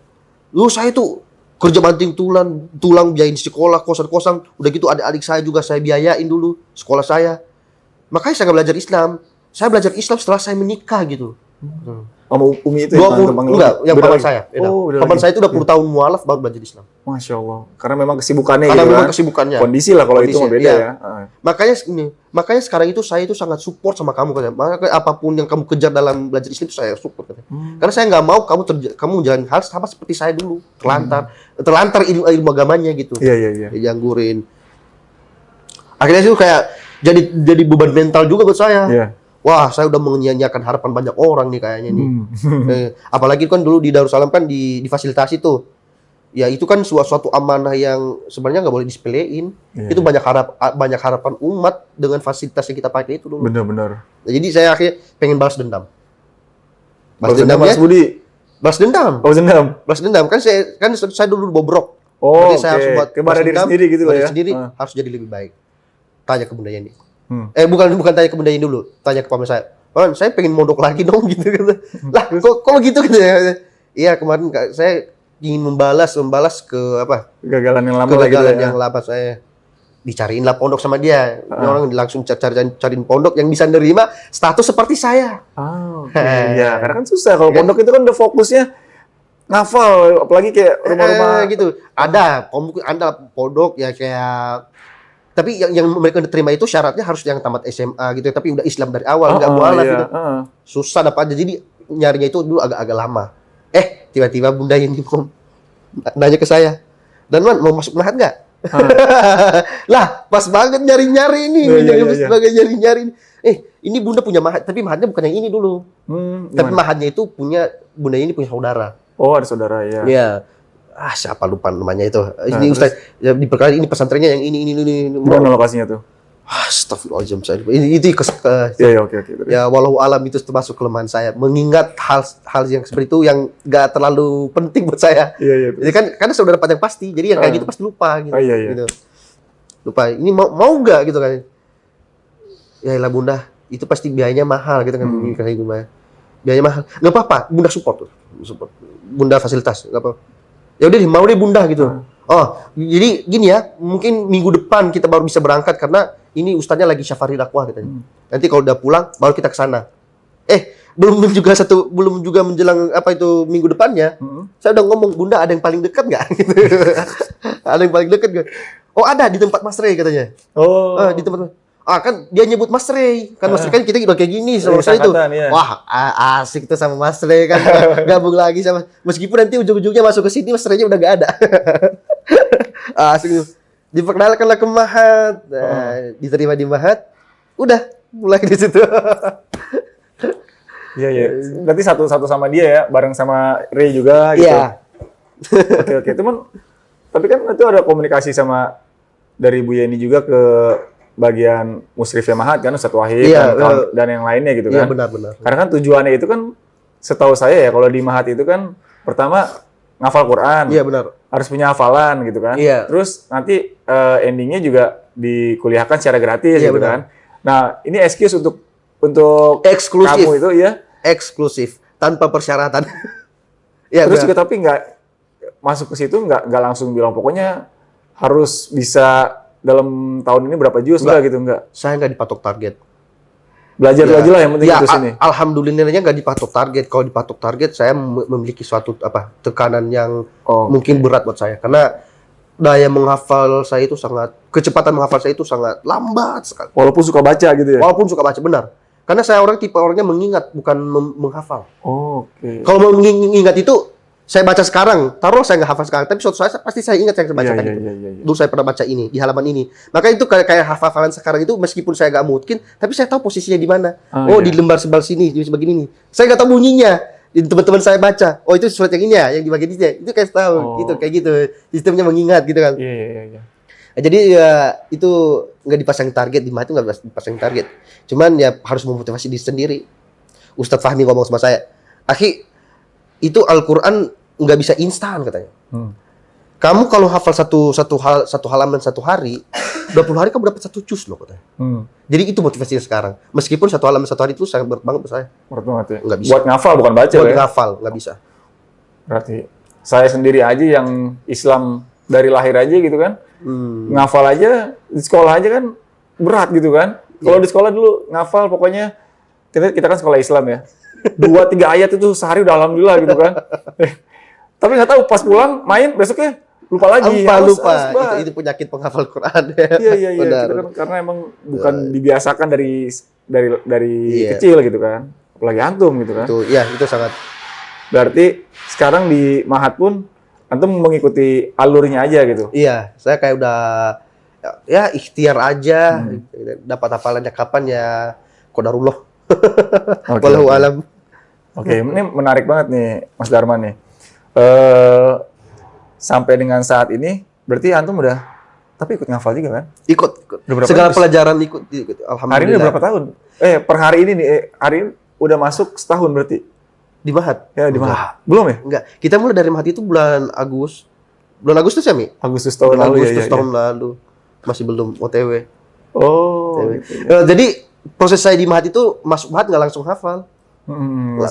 Lu saya itu kerja banting tulang biayain sekolah, kosan-kosan, udah gitu adik-adik saya juga saya biayain dulu sekolah saya. Makanya saya nggak belajar Islam. Saya belajar Islam setelah saya menikah gitu. Sama Umi itu enggak, yang paman saya. Paman saya itu udah 10 tahun mualaf baru belajar Islam. Masya Allah. Karena memang kesibukannya kesibukannya. Kondisi lah kalau itu mah beda ya. Makanya sekarang itu saya itu sangat support sama kamu katanya. Makanya apapun yang kamu kejar dalam belajar Islam itu saya support katanya. Karena saya nggak mau kamu menjalani hal sama seperti saya dulu, terlantar ilmu agamanya gitu. Iya. Dijanggurin. Akhirnya itu kayak jadi beban mental juga buat saya. Iya. Wah, saya udah menyanyiakan harapan banyak orang nih kayaknya nih. Apalagi kan dulu di Darussalam kan difasilitasi tuh. Ya itu kan suatu amanah yang sebenarnya nggak boleh disepelein. Itu banyak harapan umat dengan fasilitas yang kita pakai itu dulu. Benar. Nah, jadi saya akhirnya pengen balas dendam. Balas dendam. Balas dendam kan saya dulu bobrok. Oh, saya harus buat kepada diri sendiri gitu lah ya. Sendiri harus jadi lebih baik. Tanya ke Bunda Yeni. Bukan tanya ke Bunda Yeni dulu, tanya ke paman saya. Paman, saya pengen mondok lagi dong gitu. Lah, kok gitu gitu ya? Iya, kemarin saya ingin membalas ke apa? Kegagalan yang lama yang lama saya. Dicariin lah pondok sama dia. Orang langsung cariin pondok yang bisa nerima status seperti saya. Iya, karena kan susah kalau pondok itu kan udah fokusnya ngafal, apalagi kayak rumah-rumah gitu. Ada pondok ya kayak. Tapi yang mereka terima itu syaratnya harus yang tamat SMA gitu, tapi udah Islam dari awal, nggak mualaf gitu. Susah dapat aja, jadi nyarinya itu dulu agak lama. Tiba-tiba Bunda ini nanya ke saya, "Dan Man, mau masuk mahat nggak?" Lah, pas banget nyari-nyari ini. Nyari-nyari. Ini Bunda punya mahat, tapi mahatnya bukan yang ini dulu. Tapi mahatnya itu Bunda ini punya saudara. Oh, ada saudara ya. Iya. Siapa lupa namanya itu. Ini Ustaz, ya, diperkenalkan ini pesantrennya yang ini. Mana lokasinya tuh? Astagfirullahaladzim. Itu oke. Ya, walau alam itu termasuk kelemahan saya. Mengingat hal yang seperti itu yang nggak terlalu penting buat saya. Iya. Jadi kan karena saudara yang pasti. Jadi yang kayak gitu pasti lupa gitu. Iya. Gitu. Lupa. Ini mau nggak gitu kan? Ya lah bunda, itu pasti biayanya mahal gitu kan, nikahin di rumah. Biayanya mahal. Nggak apa-apa, bunda support tuh. Support. Bunda fasilitas, nggak apa. Ya udah mau deh bunda gitu. Oh, jadi gini ya, mungkin minggu depan kita baru bisa berangkat karena ini ustadznya lagi syafari dakwah katanya. Nanti kalau udah pulang baru kita ke sana. Belum juga menjelang apa itu minggu depannya. Saya udah ngomong, bunda ada yang paling dekat nggak? Gitu. Ada yang paling dekat nggak? Oh ada di tempat Mas Rey katanya. Oh, di tempat. Kan dia nyebut Mas Rey. Kan Mas Rey kan kita udah kayak gini sama saya itu. Ya. Wah, asik tuh sama Mas Rey kan. Gabung lagi sama. Meskipun nanti ujung-ujungnya masuk ke sini Mas Rey-nya udah gak ada. Asik tuh. Diperkenalkanlah ke Mahat. Nah, diterima di Mahat. Udah, mulai di situ. Iya, iya. Berarti satu sama dia ya, bareng sama Ray juga gitu. Iya. Oke. Tapi kan itu ada komunikasi sama dari Bu Yeni juga ke bagian musrifnya Mahat kan, Ustadz Wahid dan yang lainnya gitu kan. Iya, benar. Karena kan tujuannya itu kan setahu saya ya, kalau di Mahat itu kan pertama ngafal Quran. Iya, benar. Harus punya hafalan gitu kan. Iya. Terus nanti endingnya juga dikuliahkan secara gratis gitu kan. Nah, ini excuse untuk eksklusif. Kamu itu ya eksklusif tanpa persyaratan. Ya, terus juga tapi nggak masuk ke situ nggak langsung bilang pokoknya harus bisa dalam tahun ini berapa juz lah gitu nggak? Saya nggak dipatok target. Belajar aja lah yang penting itu sini. Alhamdulillahnya nggak dipatok target. Kalau dipatok target saya memiliki suatu tekanan yang mungkin berat buat saya karena daya menghafal saya itu kecepatan menghafal saya itu sangat lambat sekali. Walaupun suka baca gitu ya? Walaupun suka baca, benar. Karena saya tipe orangnya mengingat, bukan menghafal. Oke. Kalau mau mengingat itu, saya baca sekarang, taruh saya nggak hafal sekarang, tapi suatu saat pasti saya ingat yang saya baca tadi. Dulu saya pernah baca ini, di halaman ini. Maka itu kayak hafalan sekarang itu, meskipun saya nggak mungkin, tapi saya tahu posisinya di mana. Di lembar sebelah sini, di begini nih. Saya nggak tahu bunyinya. Di teman-teman saya baca, itu surat yang ini ya, yang di bagian ini. Itu kayak tahu, gitu, kayak gitu. Sistemnya mengingat gitu kan. Iya. Jadi ya itu nggak dipasang target, di Mahat itu nggak dipasang target. Cuman ya harus memotivasi diri sendiri. Ustadz Fahmi ngomong sama saya, Akhi, itu Al-Quran nggak bisa instan katanya. Kamu kalau hafal satu halaman satu hari, 20 hari kamu dapat 1 juz loh katanya. Jadi itu motivasinya sekarang. Meskipun satu halaman satu hari itu sangat berat banget buat saya. Berat banget ya. Nggak bisa. Buat ngafal bukan baca ya. Buat ngafal nggak bisa. Berarti saya sendiri aja yang Islam dari lahir aja gitu kan. Ngafal aja di sekolah aja kan berat gitu kan. Kalau di sekolah dulu ngafal pokoknya kita kan sekolah Islam ya. 2-3 ayat itu sehari udah alhamdulillah gitu kan. Tapi nggak tahu pas pulang main besoknya lupa lagi. Lupa. Itu penyakit penghafal Quran ya. Iya. Kan, karena emang bukan dibiasakan dari kecil gitu kan. Apalagi antum gitu kan. Itu sangat. Berarti sekarang di Mahat pun antum mengikuti alurnya aja gitu. Iya, saya kayak udah ya ikhtiar aja. Dapat hafalannya kapan ya qadarullah. Wallahu alam. Oke, ini menarik banget nih Mas Darman nih. Sampai dengan saat ini berarti antum udah tapi ikut ngafal juga kan? Ikut. Segala pelajaran ikut. Alhamdulillah. Hari ini udah berapa tahun? Per hari ini nih, hari ini udah masuk setahun berarti. Di Mahat? Ya, di Mahat. Belum ya? Enggak. Kita mulai dari Mahat itu bulan Agustus ya, Mi? Agustus tahun lalu. Tahun lalu. Masih belum OTW. OTW. Gitu. Jadi proses saya di Mahat itu masuk Mahat nggak langsung hafal.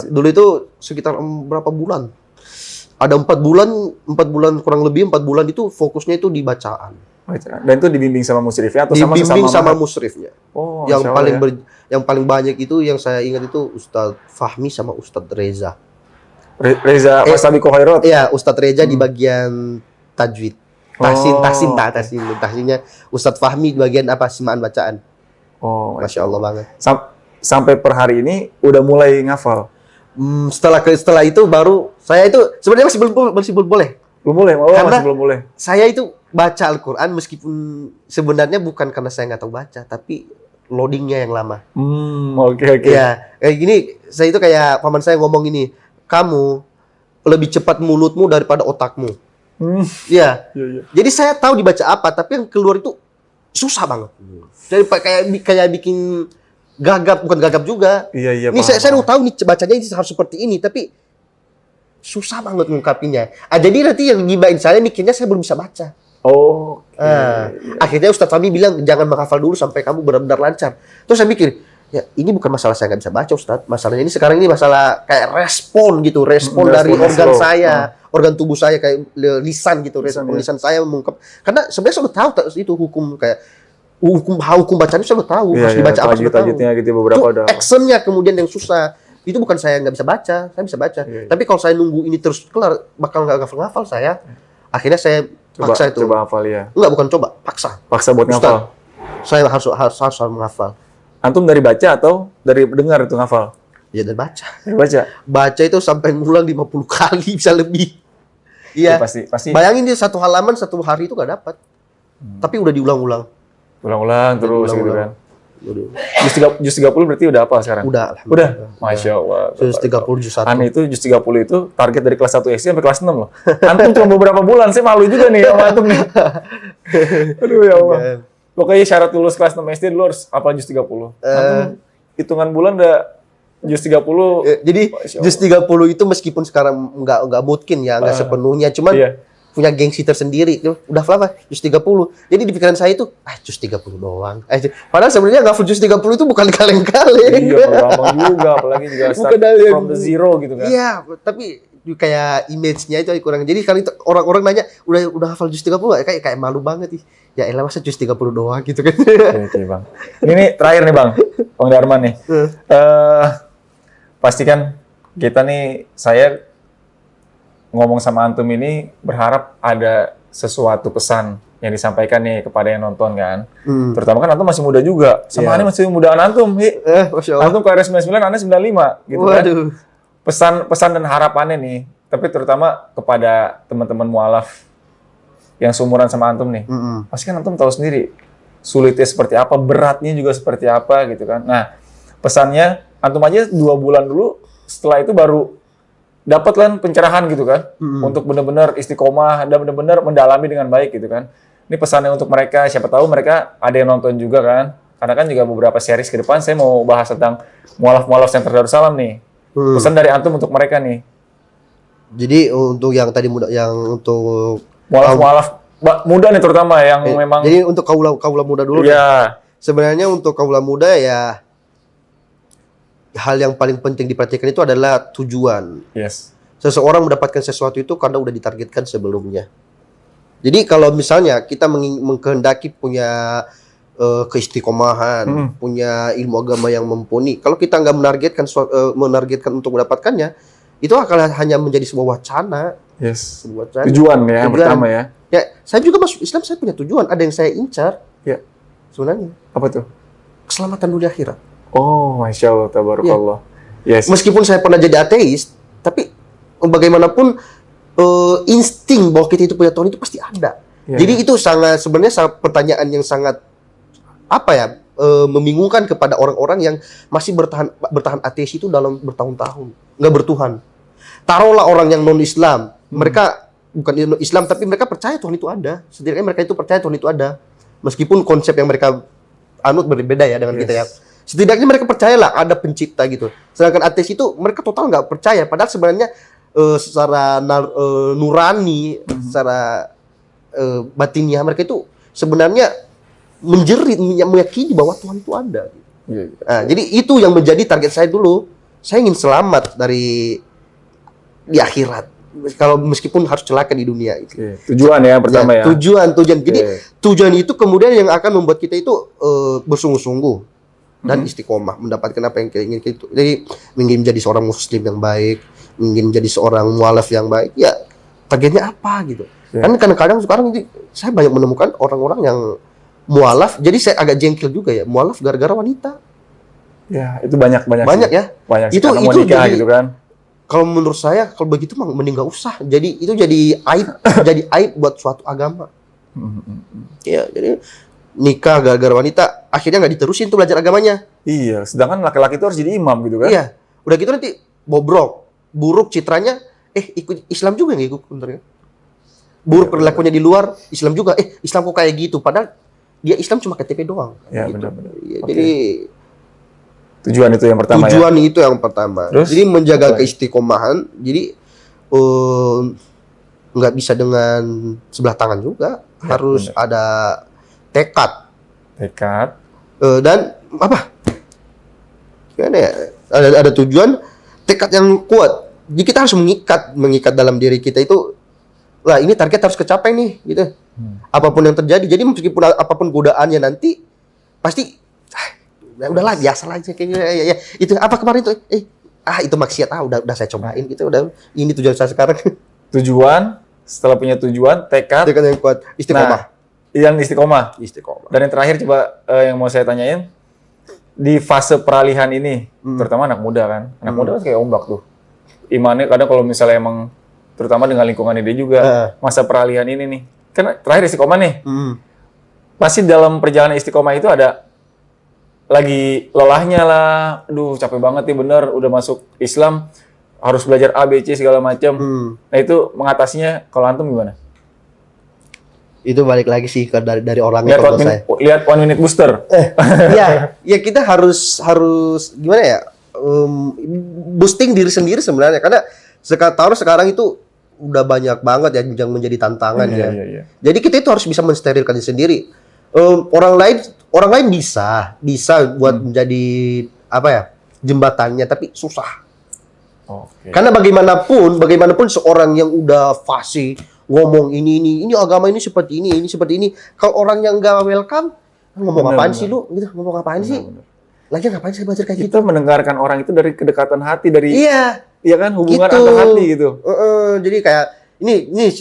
Dulu itu sekitar berapa bulan? Ada 4 bulan kurang lebih 4 bulan itu fokusnya itu di bacaan. Dan itu dibimbing sama musrifnya atau dibimbing sama musrifnya. Yang yang paling banyak itu yang saya ingat itu Ustadz Fahmi sama Ustadz Reza. Reza Fasabiqul Khairat. Iya, Ustadz Reza di bagian tajwid. Tahsinnya Ustadz Fahmi di bagian simaan bacaan. Masya Allah banget. Sampai per hari ini udah mulai ngafal. Setelah itu baru saya itu sebenarnya masih belum boleh. Karena masih belum boleh. Saya itu baca Al-Quran meskipun sebenarnya bukan karena saya nggak tahu baca, tapi loadingnya yang lama. Oke. Ya, kayak gini, saya itu kayak paman saya ngomong ini, kamu lebih cepat mulutmu daripada otakmu. Ya. Jadi saya tahu dibaca apa, tapi yang keluar itu susah banget. Jadi kayak bikin bukan gagap juga. Iya. Ini saya udah tahu nih bacanya ini harus seperti ini, tapi susah banget ngungkapinnya. Jadi nanti yang gibain saya mikirnya saya belum bisa baca. Akhirnya Ustadz Fahmi bilang jangan menghafal dulu sampai kamu benar-benar lancar. Terus saya mikir, ya ini bukan masalah saya nggak bisa baca Ustadz. Masalahnya ini sekarang ini masalah kayak respon gitu, respon dari organ saya, organ tubuh saya kayak lisan gitu, lisan saya mengungkap. Karena sebenarnya saya udah tahu itu hukum kayak hukum bacaan saya udah tahu, harus dibaca apa sudah tahu. Gitu beberapa itu actionnya kemudian yang susah. Itu bukan saya nggak bisa baca, saya bisa baca. Tapi kalau saya nunggu ini terus kelar, bakal nggak ngafal saya. Akhirnya saya paksa itu. Coba hafal ya. Enggak, bukan coba, paksa. Paksa buat ngafal. Saya harus menghafal. Antum dari baca atau dari dengar itu ngafal? Ya dari baca. Dari baca. Baca itu sampai ngulang 50 kali bisa lebih. Iya. Pasti. Bayangin dia satu halaman satu hari itu nggak dapat. Tapi udah diulang-ulang. Ulang-ulang terus gitu kan. Juz 30 berarti udah apa sekarang? Udah. Masya Allah. Juz 30 juz 1. Itu juz 30 itu target dari kelas 1 SD sampai kelas 6 loh. Antum cuma beberapa bulan, saya malu juga nih sama antum nih. Aduh ya Allah. Pokoknya syarat lulus kelas 6 SD dulu harus apa juz 30. Antum hitungan bulan udah juz 30. Jadi juz 30 itu meskipun sekarang nggak mungkin ya, nggak sepenuhnya, cuman punya gengsi tersendiri. Udah apa? Juz 30. Jadi di pikiran saya itu, juz 30 doang. Padahal sebenarnya nggak juz 30 itu bukan kaleng-kaleng. Iya, gampang juga. Apalagi juga start from the zero gitu kan. Iya, tapi kayak image-nya itu kurang. Jadi kalau orang-orang nanya, udah hafal juz 30 kayak malu banget nih. Ya elah masa juz 30 doang gitu kan. Oke, Bang. Ini terakhir nih, Bang. Bang Darman nih. Pastikan kita nih, saya ngomong sama antum ini berharap ada sesuatu pesan yang disampaikan nih kepada yang nonton kan. Terutama kan antum masih muda juga. Sama Ane masih mudaan antum. Masya Allah. Antum kelahiran 99, Ane 95 gitu. Waduh. Kan. Pesan dan harapannya nih, tapi terutama kepada teman-teman mualaf yang seumuran sama antum nih. Pasti kan antum tahu sendiri sulitnya seperti apa, beratnya juga seperti apa gitu kan. Nah, pesannya antum aja 2 bulan dulu, setelah itu baru dapatlah pencerahan gitu kan, untuk benar-benar istiqomah dan benar-benar mendalami dengan baik gitu kan. Ini pesannya untuk mereka, siapa tahu mereka ada yang nonton juga kan. Karena kan juga beberapa series ke depan saya mau bahas tentang mualaf-mualaf Center Darussalam nih. Pesan dari antum untuk mereka nih. Jadi untuk yang tadi muda, yang untuk mualaf-mualaf muda nih terutama yang memang. Jadi untuk kaula muda dulu. Iya. Sebenarnya untuk kaula muda ya, hal yang paling penting diperhatikan itu adalah tujuan. Yes. Seseorang mendapatkan sesuatu itu karena udah ditargetkan sebelumnya. Jadi kalau misalnya kita mengkehendaki punya keistiqomahan, punya ilmu agama yang mumpuni, kalau kita nggak menargetkan untuk mendapatkannya, itu akan hanya menjadi sebuah wacana. Yes. Sebuah wacana. Tujuan ya yang pertama ya. Ya, saya juga masuk Islam, saya punya tujuan. Ada yang saya incar. Ya. Sebenarnya. Apa tuh? Keselamatan dunia akhirat. Oh, Masya Allah, tabarakallah. Yes. Meskipun saya pernah jadi ateis, tapi bagaimanapun insting bahwa kita itu punya Tuhan itu pasti ada. Jadi itu sebenarnya pertanyaan yang sangat membingungkan kepada orang-orang yang masih bertahan ateis itu dalam bertahun-tahun, nggak bertuhan. Taruhlah orang yang non-Islam, mereka bukan Islam tapi mereka percaya Tuhan itu ada. Setidaknya mereka itu percaya Tuhan itu ada, meskipun konsep yang mereka anut berbeda ya dengan kita ya. Setidaknya mereka percayalah ada pencipta gitu. Sedangkan ateis itu mereka total nggak percaya. Padahal sebenarnya secara nurani, secara batinnya mereka itu sebenarnya menjerit, meyakini bahwa Tuhan itu ada. Nah, jadi itu yang menjadi target saya dulu. Saya ingin selamat di akhirat. Kalau meskipun harus celaka di dunia. Tujuan ya pertama ya. Tujuan. Jadi tujuan itu kemudian yang akan membuat kita itu bersungguh-sungguh dan istiqomah mendapatkan apa yang kita ingin. Jadi ingin menjadi seorang muslim yang baik, ingin menjadi seorang mualaf yang baik. Ya targetnya apa gitu. Kan kadang-kadang sekarang saya banyak menemukan orang-orang yang mualaf. Jadi saya agak jengkel juga ya, mualaf gara-gara wanita. Ya itu banyak ya. Banyak itu nikah gitu kan. Kalau menurut saya kalau begitu mah mending gak usah. Jadi itu jadi aib, jadi aib buat suatu agama. Ya jadi nikah gara-gara wanita, akhirnya nggak diterusin tuh belajar agamanya. Iya, sedangkan laki-laki itu harus jadi imam gitu kan? Iya, udah gitu nanti bobrok, buruk citranya, ikut Islam juga nggak ikut, bentar ya? Buruk perilakunya di luar, Islam juga, Islam kok kayak gitu, padahal dia Islam cuma KTP doang. Ya gitu. Benar-benar. Ya, jadi tujuan itu yang pertama. Tujuan ya? Itu yang pertama. Terus, jadi menjaga keistiqomahan, jadi nggak bisa dengan sebelah tangan juga, harus bener. ada tekad. Dan apa? Gimana ya? Ada tujuan, tekad yang kuat. Jadi kita harus mengikat dalam diri kita itu, lah ini target harus kecapai nih, gitu. Apapun yang terjadi, jadi meskipun apapun godaannya nanti, pasti, ya udahlah biasa aja kayaknya. Ya. Itu apa kemarin tuh? Itu maksiat, udah saya cobain gitu, udah ini tujuan saya sekarang. Tujuan, setelah punya tujuan, tekad yang kuat, istiqomah. Yang istiqomah. Dan yang terakhir coba yang mau saya tanyain, di fase peralihan ini, terutama anak muda kan, anak muda kan kayak ombak tuh. Imannya kadang kalau misalnya emang, terutama dengan lingkungannya dia juga, masa peralihan ini nih, kan terakhir istiqomah nih, pasti dalam perjalanan istiqomah itu ada lagi lelahnya lah, aduh capek banget nih bener, udah masuk Islam, harus belajar A, B, C segala macam. Nah itu mengatasinya kalau antum gimana? Itu balik lagi sih dari orangnya kalau saya. Lihat One Minute Booster. Ya kita harus gimana ya? Boosting diri sendiri sebenarnya, karena sekarang itu udah banyak banget ya yang menjadi tantangan ya. Jadi kita itu harus bisa mensterilkan diri sendiri. Orang lain bisa buat menjadi apa ya, jembatannya, tapi susah. Karena bagaimanapun seorang yang udah fasih ngomong ini agama ini seperti ini, kalau orang yang nggak welcome, ngomong apaan sih lu gitu, ngomong apaan sih, lagi ngapain saya belajar kayak gitu. Kita mendengarkan orang itu dari kedekatan hati, dari iya kan, hubungan gitu. antar hati gitu. Jadi kayak ini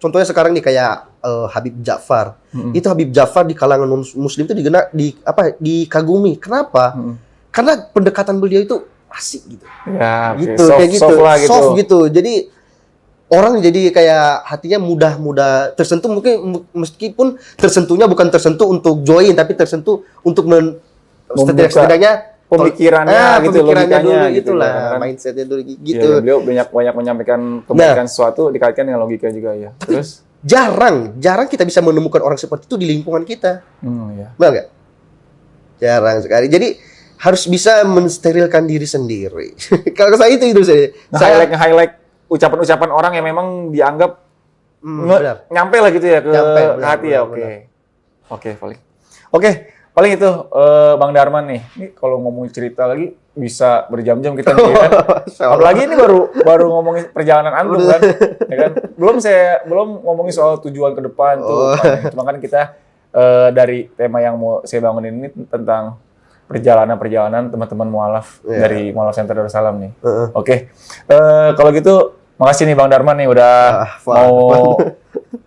contohnya sekarang nih, kayak Habib Ja'far. Itu Habib Ja'far di kalangan muslim itu dikagumi. Kenapa? Karena pendekatan beliau itu asik gitu. Ya, gitu, kayak gitu. Soft gitu. Jadi orang jadi kayak hatinya mudah tersentuh, mungkin meskipun tersentuhnya bukan tersentuh untuk join, tapi tersentuh untuk setidaknya pemikirannya gitu, logikanya gitu lah, kan? mindsetnya dulu gitu. Ya, beliau banyak menyampaikan kebaikan sesuatu dikaitkan dengan logika juga ya. Tapi terus jarang kita bisa menemukan orang seperti itu di lingkungan kita. Ya. Benar nggak? Jarang sekali. Jadi harus bisa mensterilkan diri sendiri. Kalau saya itu saya highlight ucapan-ucapan orang yang memang dianggap nyampe lah gitu ya ke hati ya. Oke, paling itu Bang Darman nih. Ini kalau ngomongin cerita lagi bisa berjam-jam kita nih kan. Apalagi ini baru ngomongin perjalanan antum kan. Ya kan? Belum ngomongin soal tujuan ke depan tuh. Cuma kan kita dari tema yang mau saya bangunin ini tentang perjalanan teman-teman mualaf dari Mualaf Center Darussalam nih. Oke. Kalau gitu makasih nih Bang Darman nih udah mau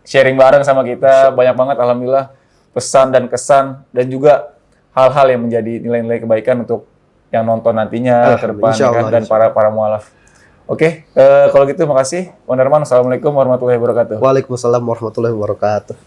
sharing bareng sama kita. Banyak banget alhamdulillah pesan dan kesan dan juga hal-hal yang menjadi nilai-nilai kebaikan untuk yang nonton nantinya ke depan kan, dan para mualaf. Oke, kalau gitu makasih Bang Darman. Assalamualaikum warahmatullahi wabarakatuh. Waalaikumsalam warahmatullahi wabarakatuh.